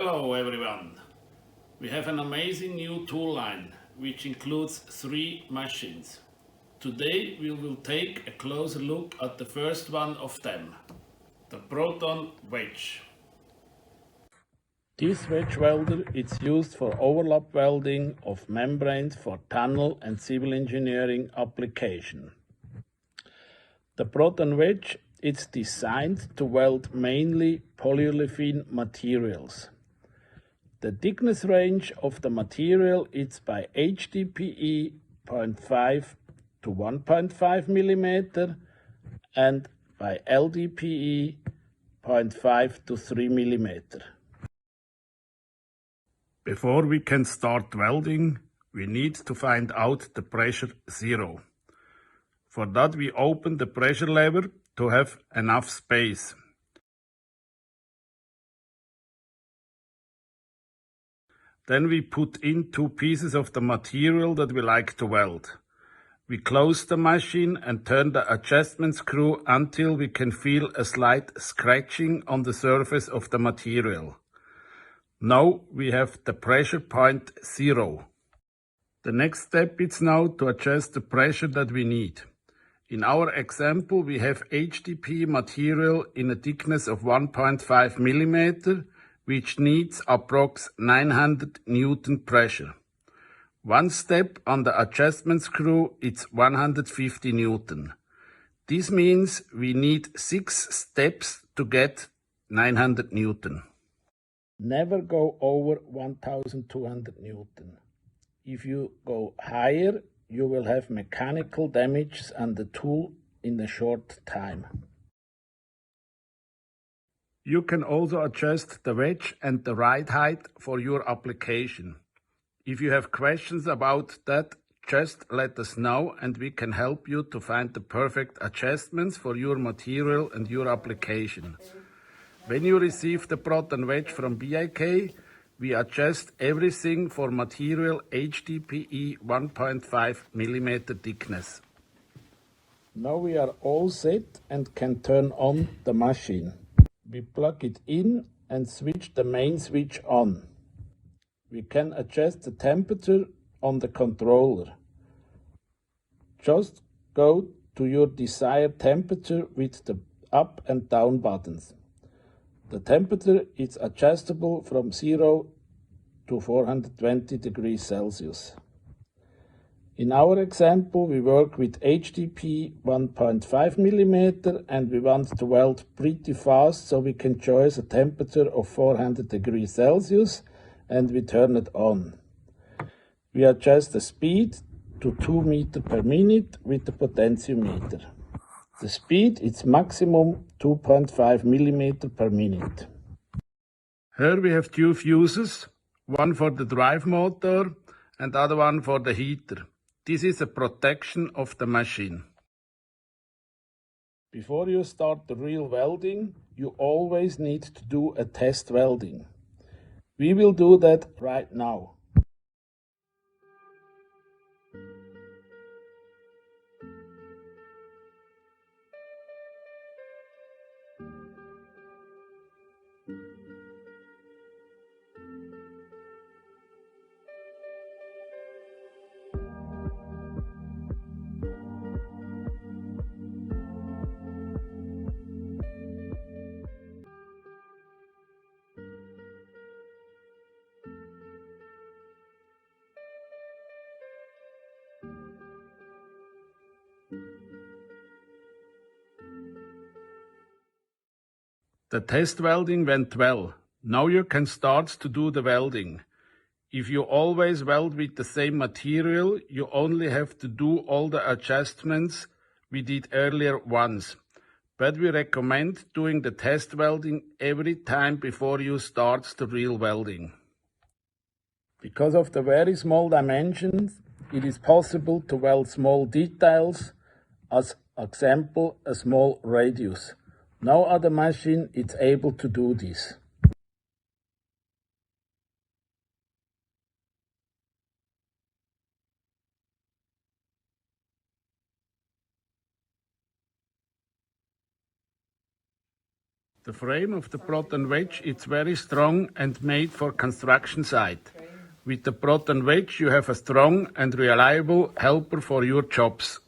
Hello everyone! We have an amazing new tool line which includes 3 machines. Today we will take a closer look at the first one of them, the ProtOn Wedge. This wedge welder is used for overlap welding of membranes for tunnel and civil engineering application. The ProtOn Wedge is designed to weld mainly polyolefin materials. The thickness range of the material is by HDPE 0.5 to 1.5 mm and by LDPE 0.5 to 3 mm. Before we can start welding, we need to find out the pressure zero. For that we open the pressure lever to have enough space. Then we put in 2 pieces of the material that we like to weld. We close the machine and turn the adjustment screw until we can feel a slight scratching on the surface of the material. Now we have the pressure point 0. The next step is now to adjust the pressure that we need. In our example, we have HDPE material in a thickness of 1.5 mm, which needs approx 900 Newton pressure. One step on the adjustment screw is 150 Newton. This means we need 6 steps to get 900 Newton. Never go over 1200 Newton. If you go higher, you will have mechanical damages on the tool in a short time. You can also adjust the wedge and the ride height for your application. If you have questions about that, just let us know and we can help you to find the perfect adjustments for your material and your application. When you receive the ProtOn Wedge from BAK, we adjust everything for material HDPE 1.5 mm thickness. Now we are all set and can turn on the machine. We plug it in and switch the main switch on. We can adjust the temperature on the controller. Just go to your desired temperature with the up and down buttons. The temperature is adjustable from 0 to 420 degrees Celsius. In our example, we work with HDPE 1.5 mm and we want to weld pretty fast, so we can choose a temperature of 400 degrees Celsius and we turn it on. We adjust the speed to 2 meters per minute with the potentiometer. The speed is maximum 2.5 millimeters per minute. Here we have 2 fuses, one for the drive motor and the other one for the heater. This is a protection of the machine. Before you start the real welding, you always need to do a test welding. We will do that right now. The test welding went well. Now you can start to do the welding. If you always weld with the same material, you only have to do all the adjustments we did earlier once. But we recommend doing the test welding every time before you start the real welding. Because of the very small dimensions, it is possible to weld small details, as example a small radius. No other machine is able to do this. The frame of the ProtOn Wedge is very strong and made for construction site. With the ProtOn Wedge you have a strong and reliable helper for your jobs.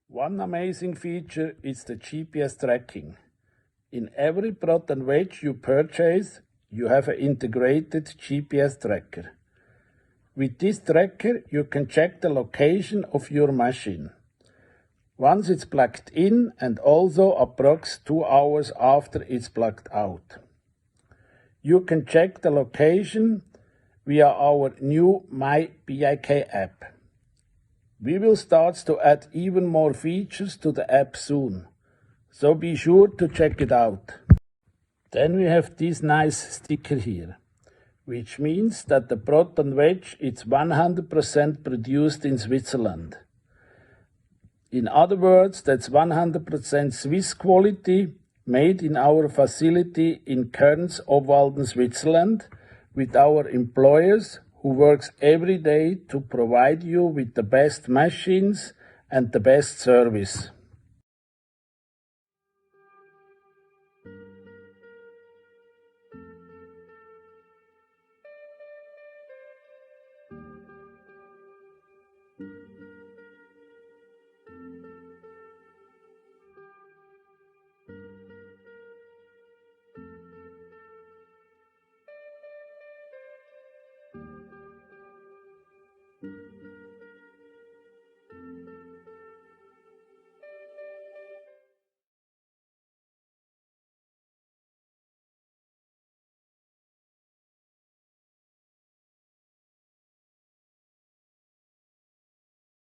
One amazing feature is the GPS tracking. In every ProtOn Wedge you purchase, you have an integrated GPS tracker. With this tracker you can check the location of your machine. Once it's plugged in and also approx 2 hours after it's plugged out. You can check the location via our new myBAK app. We will start to add even more features to the app soon, so be sure to check it out. Then we have this nice sticker here, which means that the ProtOn Wedge is 100% produced in Switzerland. In other words, that's 100% Swiss quality, made in our facility in Kerns, Obwalden, Switzerland, with our employers who works every day to provide you with the best machines and the best service.